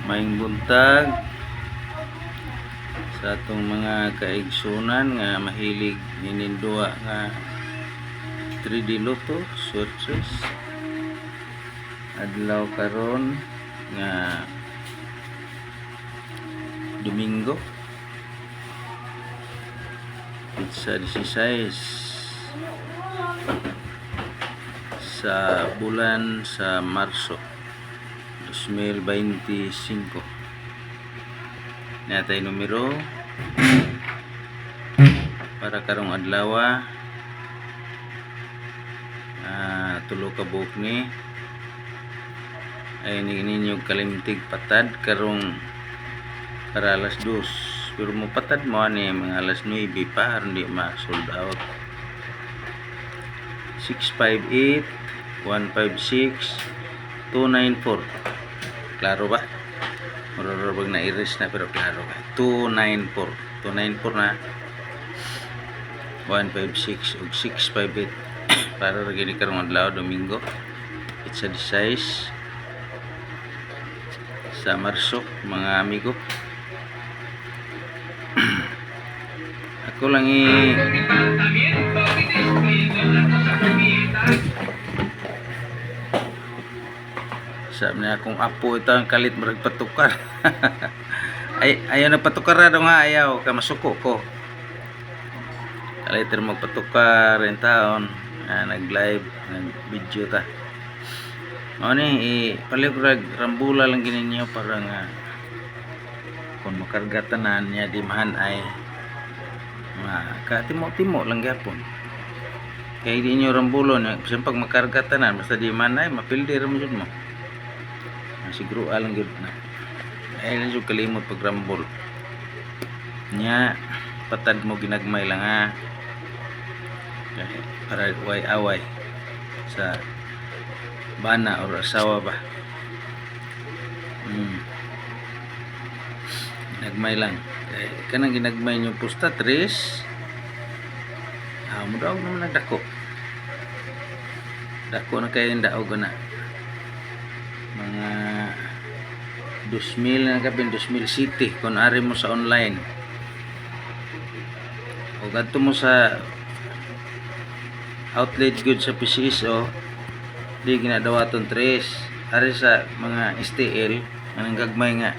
Maayong buntag sa atong mga kaigsunan nga mahilig ninindua nga 3D Lotto searches. Adlaw karon nga Domingo sa 16 sa bulan sa Marso 2025. Natay numero para karong adlaw, tulo ka buok ni ay ninyo kalimtig patad karong para alas 2, pero mo patad mo ani mga alas 9 pa aron di ma sold out. 658 156 294. Klaro ba? Marurubag na iris na pero klaro ba? 294 na 156 ug 658 para ra gini karong adlaw Domingo. It's a size sa Marso mga amigo. Ako lang sabi na akong apo ito ang kalit maragpatukar. Ayaw na patukar na nga, ayaw ka masuko ko kalit rin magpatukar yung taon. Nag live nag video ta o ni palibag rambula lang gininyo para nga kung makargatanan niya di mahan ay katimo-timo lang gapon kaya di nyo rambulo niya kasi pag makargatanan basta di man ay mapildi ramjud mo siguro alang gud na ay lang yung kalimot pag rambol niya patad mo ginagmay lang para away sa bana or asawa ba. Ginagmay lang kaya kanang ginagmay nyo pusta 3 mudaog naman nagdako na kayo yung daog na mga 2,000 na kapin 2,000 city kung ari mo sa online o gadto mo sa outlet good sa PCSO di ginadawaton 3 ari sa mga STL anang gagmay nga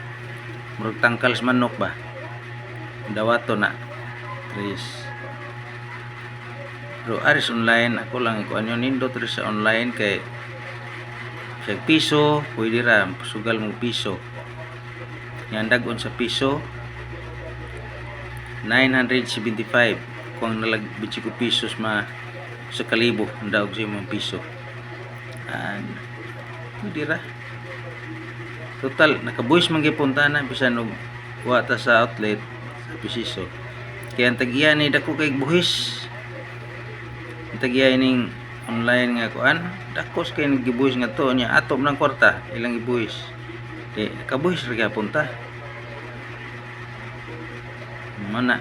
murag tangkal sa manok ba dawaton na 3 pero ari sa online ako lang ikuan yun nindot rin sa online kay sa piso pwede ra sugal mong piso yan dagon sa piso 975 kung nalagbitsi ko pisos sa kalibo ang daog sa imong piso pwede ra total nakabuhis man gipunta na bisan og wata sa outlet sa piso kaya ang tagiya ni dako kay buhis ang tagiya ning online nga kuan dakos kay nagibuhis nga to nya atop ng kwarta ilang gibuhis nakabuhis ra gyapon ta mana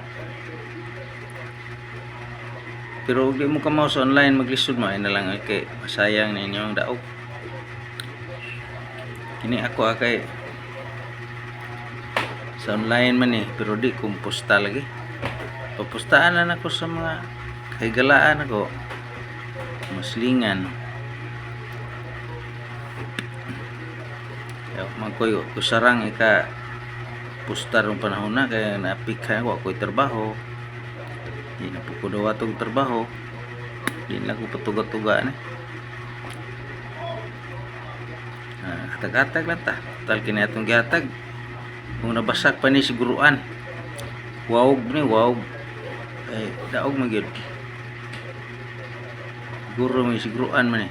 pero di mo kamaw sa online maglisod mo ay na lang kay masayang ninyo ang daog kini ako kay sa online man pero di kumpusta lagi papustaan na ako sa mga kahigalaan ako maslingan magkoy kusarang ika pustar ng panahon na kaya napikha ko ako'y trabaho di na po ko daw atong trabaho di na ko patuga-tuga atag-atag lang ta tal kini atong gihatag kung nabasak pa ni siguruan wawog ay daog magyud siguro may siguruan man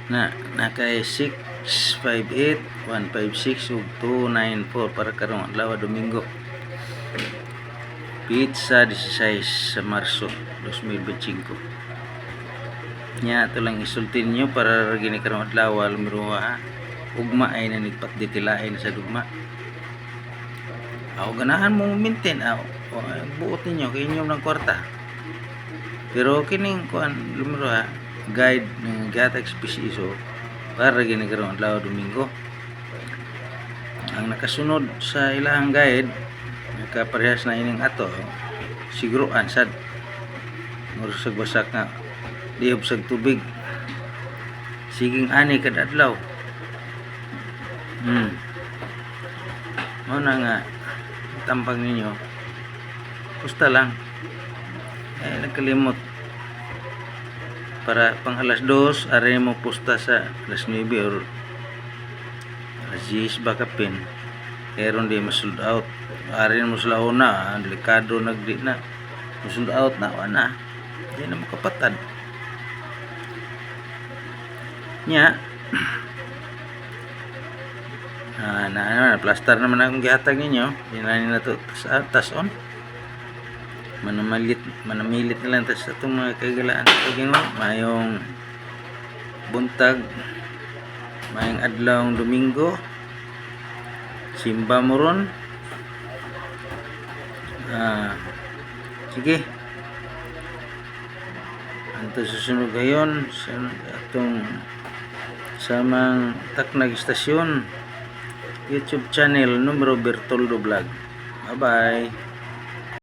na kay 658 156 ug 294 para karong adlaw Domingo pizza 16 sa Marso 2025 nya ito lang isultin nyo para gini karong adlaw lumiruha ugma ay nanigpat ditilain sa dugma ganahan mo maintain buot ninyo kay inyo ng kwarta pero kining kuan lumiruha guide ng gatag PCSO para gini karong adlaw Domingo. Ang nakasunod sa ilang guide nakaparehas na ining ato siguro ansad murag basak nga lihok sa tubig siging ani kada adlaw. Mao na nga tampang ninyo pusta lang nagkalimot para pang alas 2 are mo pusta sa alas 9 or alas 10 baka pin kaya ron di masold out are mo sila una delikado nagdi na masold out na wala di na makapatad nya. Na plaster naman akong gihatag ninyo dinani na to tas on manamilit na lang tas atong mga kagalaan pagingon mayong buntag mayong adlawng Domingo simba mo ron sige anto susunod gayon sa atong samang Taknag Istasyon YouTube channel numero Bertoldo Vlog. Bye bye.